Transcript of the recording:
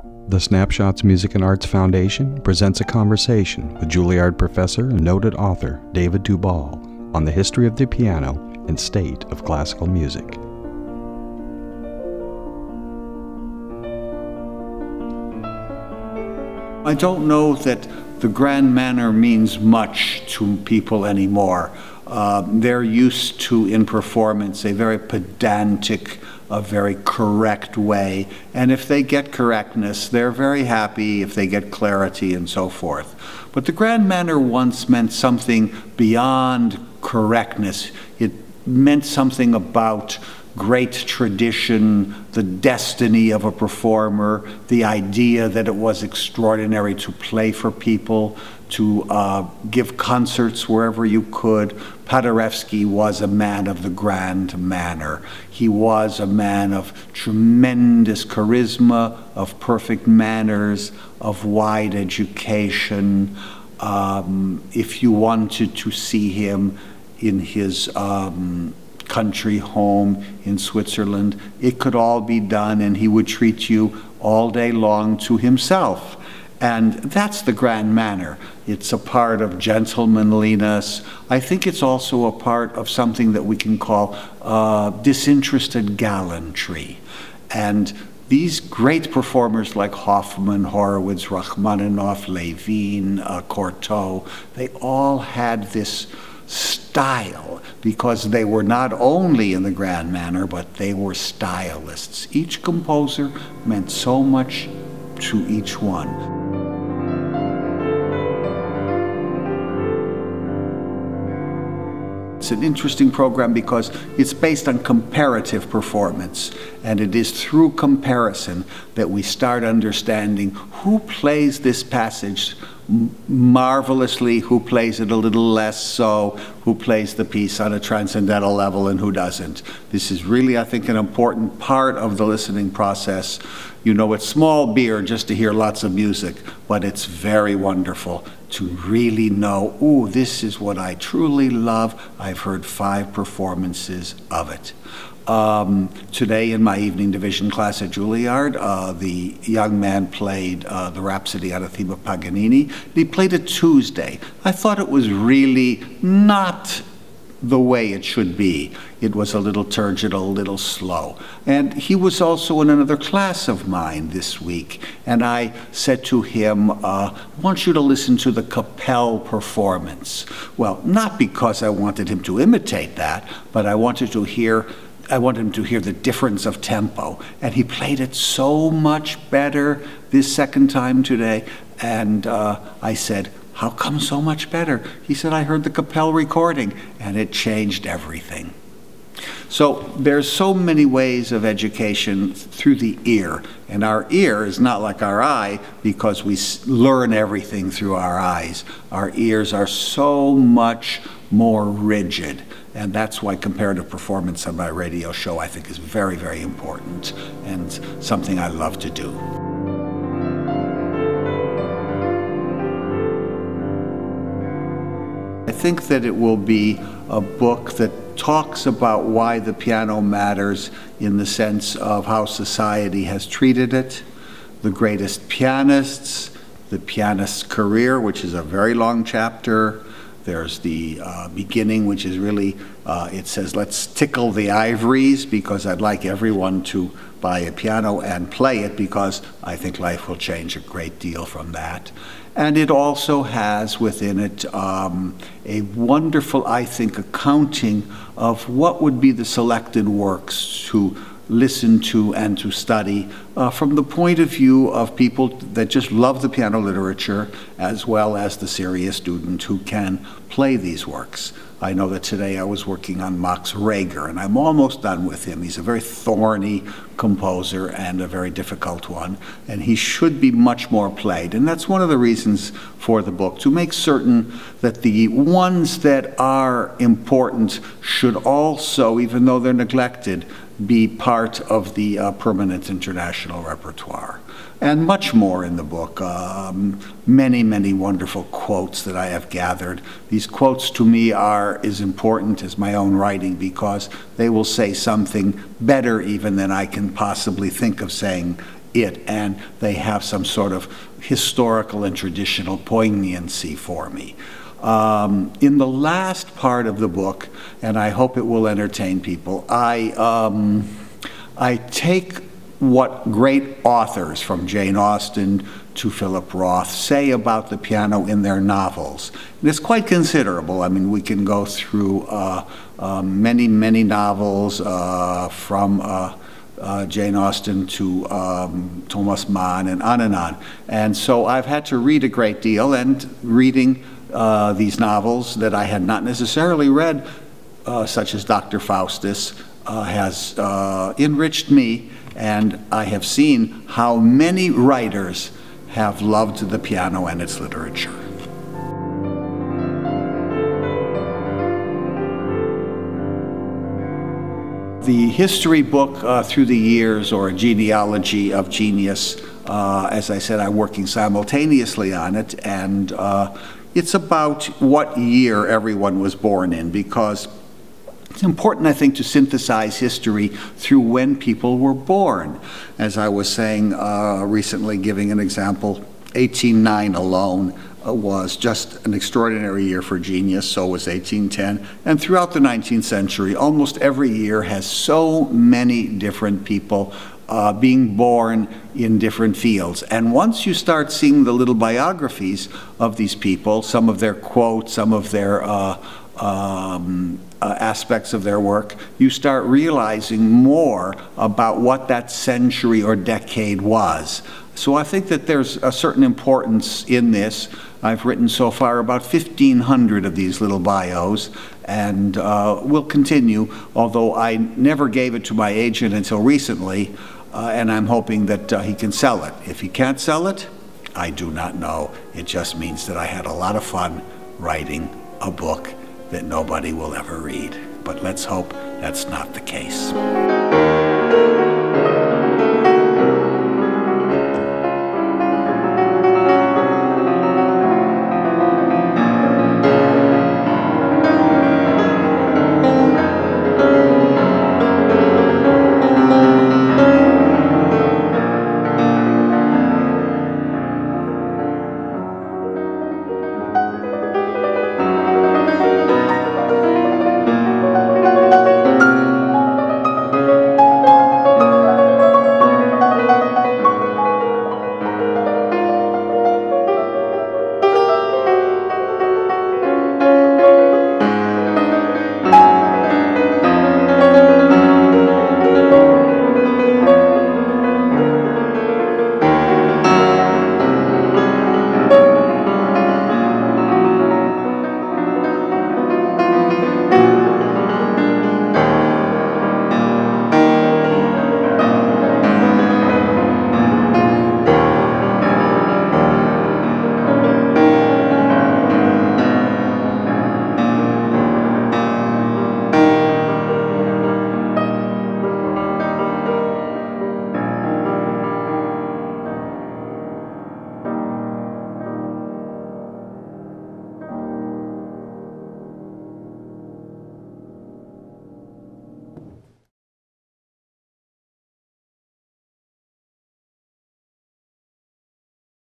The Snapshots Music and Arts Foundation presents a conversation with Juilliard professor and noted author David Dubal on the history of the piano and state of classical music. I don't know that the Grand Manner means much to people anymore. They're used to, in performance, a very pedantic, a very correct way. And if they get correctness, they're very happy if they get clarity and so forth. But the Grand Manner once meant something beyond correctness. It meant something about great tradition, the destiny of a performer, the idea that it was extraordinary to play for people, to give concerts wherever you could. Paderewski was a man of the Grand Manner. He was a man of tremendous charisma, of perfect manners, of wide education. If you wanted to see him in his country home in Switzerland, it could all be done, and he would treat you all day long to himself. And that's the Grand Manner. It's a part of gentlemanliness. I think it's also a part of something that we can call disinterested gallantry. And these great performers like Hoffman, Horowitz, Rachmaninoff, Levine, Cortot, they all had this style because they were not only in the Grand Manner, but they were stylists. Each composer meant so much to each one. It's an interesting program because it's based on comparative performance, and it is through comparison that we start understanding who plays this passage marvelously, who plays it a little less so, who plays the piece on a transcendental level and who doesn't. This is really, I think, an important part of the listening process. You know, it's small beer just to hear lots of music, but it's very wonderful to really know, ooh, this is what I truly love. I've heard 5 performances of it. Today in my evening division class at Juilliard, the young man played the Rhapsody on a theme of Paganini. He played it Tuesday. I thought it was really not the way it should be. It was a little turgid, a little slow. And he was also in another class of mine this week. And I said to him, I want you to listen to the Capel performance. Well, not because I wanted him to imitate that, but I wanted him to hear the difference of tempo. And he played it so much better this second time today. And I said, how come so much better? He said, I heard the Capel recording, and it changed everything. So there's so many ways of education through the ear. And our ear is not like our eye because we learn everything through our eyes. Our ears are so much more rigid. And that's why comparative performance on my radio show, I think, is very, very important and something I love to do. I think that it will be a book that talks about why the piano matters in the sense of how society has treated it, the greatest pianists, the pianist's career, which is a very long chapter. There's the beginning, which is really, it says, let's tickle the ivories, because I'd like everyone to buy a piano and play it, because I think life will change a great deal from that. And it also has within it a wonderful, I think, accounting of what would be the selected works to listen to and to study from the point of view of people that just love the piano literature, as well as the serious student who can play these works. I know that today I was working on Max Reger, and I'm almost done with him. He's a very thorny composer and a very difficult one, and he should be much more played. And that's one of the reasons for the book, to make certain that the ones that are important should also, even though they're neglected, be part of the permanent international repertoire. And much more in the book. Many, many wonderful quotes that I have gathered. These quotes to me are as important as my own writing, because they will say something better even than I can possibly think of saying it, and they have some sort of historical and traditional poignancy for me. In the last part of the book, and I hope it will entertain people, I take what great authors, from Jane Austen to Philip Roth, say about the piano in their novels. And it's quite considerable. I mean, we can go through many, many novels from Jane Austen to Thomas Mann and on and on. And so I've had to read a great deal, and reading these novels that I had not necessarily read, such as Dr. Faustus, has enriched me, and I have seen how many writers have loved the piano and its literature. The history book through the years, or a genealogy of genius, as I said, I'm working simultaneously on it, and it's about what year everyone was born in, because it's important, I think, to synthesize history through when people were born. As I was saying recently, giving an example, 1809 alone was just an extraordinary year for genius, so was 1810. And throughout the 19th century, almost every year has so many different people being born in different fields. And once you start seeing the little biographies of these people, some of their quotes, some of their aspects of their work, you start realizing more about what that century or decade was. So I think that there's a certain importance in this. I've written so far about 1,500 of these little bios, and will continue, although I never gave it to my agent until recently, and I'm hoping that he can sell it. If he can't sell it, I do not know. It just means that I had a lot of fun writing a book that nobody will ever read. But let's hope that's not the case.